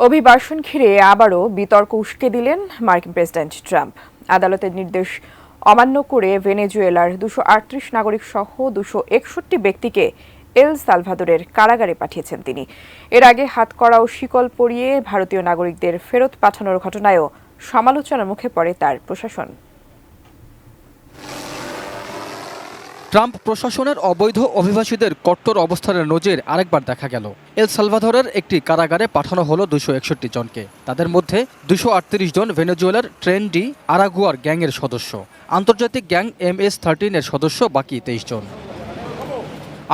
অভিবাসন ঘিরে আবারও বিতর্ক উস্কে দিলেন মার্কিন প্রেসিডেন্ট ট্রাম্প। আদালতের নির্দেশ অমান্য করে ভেনেজুয়েলার 238 নাগরিক সহ 261 ব্যক্তিকে এল সালভাদোরের কারাগারে পাঠিয়েছেন তিনি। এর আগে হাতকড়া ও শিকল পরিয়ে ভারতীয় নাগরিকদের ফেরত পাঠানোর ঘটনায়ও সমালোচনার মুখে পড়ে তার প্রশাসন। ট্রাম্প প্রশাসনের অবৈধ অভিবাসীদের কট্টর অবস্থানের নজির আরেকবার দেখা গেল। এল সালভাদোরের একটি কারাগারে পাঠানো হলো 261 জনকে। তাদের মধ্যে 238 জন ভেনেজুয়েলার ট্রেন্ডি আরাগুয়ার গ্যাংয়ের সদস্য। আন্তর্জাতিক গ্যাং MS-13 এর সদস্য বাকি 23 জন।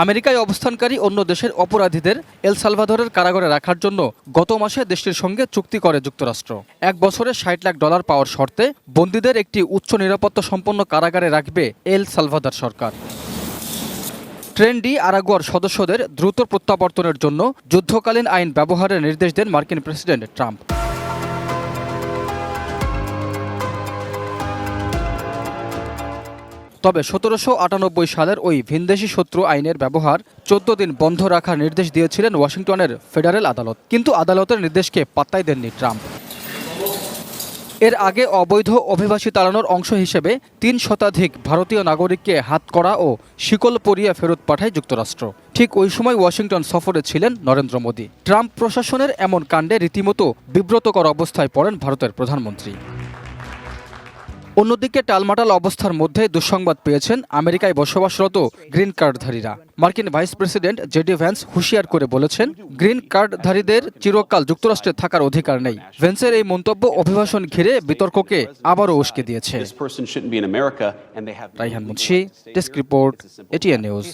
আমেরিকায় অবস্থানকারী অন্য দেশের অপরাধীদের এল সালভাদোরের কারাগারে রাখার জন্য গত মাসে দেশটির সঙ্গে চুক্তি করে যুক্তরাষ্ট্র। 1 বছরে $60 লাখ পাওয়ার শর্তে বন্দীদের একটি উচ্চ নিরাপত্তা সম্পন্ন কারাগারে রাখবে এল সালভাদোর সরকার। ট্রেন্ডি আরাগুয়ার সদস্যদের দ্রুত প্রত্যাবর্তনের জন্য যুদ্ধকালীন আইন ব্যবহারের নির্দেশ দেন মার্কিন প্রেসিডেন্ট ট্রাম্প। তবে 1798 সালের ওই ভিনদেশি শত্রু আইনের ব্যবহার 14 দিন বন্ধ রাখার নির্দেশ দিয়েছিলেন ওয়াশিংটনের ফেডারেল আদালত। কিন্তু আদালতের নির্দেশকে পাত্তাই দেননি ট্রাম্প। এর আগে অবৈধ অভিবাসী তাড়ানোর অংশ হিসেবে 3 শতাধিক ভারতীয় নাগরিককে হাতকড়া ও শিকল পরিয়ে ফেরত পাঠায় যুক্তরাষ্ট্র। ঠিক ওই সময় ওয়াশিংটন সফরে ছিলেন নরেন্দ্র মোদী। ট্রাম্প প্রশাসনের এমন কাণ্ডে রীতিমতো বিব্রতকর অবস্থায় পড়েন ভারতের প্রধানমন্ত্রী। অন্যদিকে টালমাটাল অবস্থার মধ্যে দুঃসংবাদ পেয়েছেন আমেরিকায় বসবাসরত গ্রিন কার্ডধারীরা। মার্কিন ভাইস প্রেসিডেন্ট জেডি ভ্যান্স হুঁশিয়ার করে বলেছেন, গ্রিন কার্ডধারীদের চিরকাল যুক্তরাষ্ট্রে থাকার অধিকার নেই। ভ্যান্সের এই মন্তব্য অভিবাসন ঘিরে বিতর্ককে আবারও উস্কে দিয়েছে। Raihan Munshi, desk report, ATN news.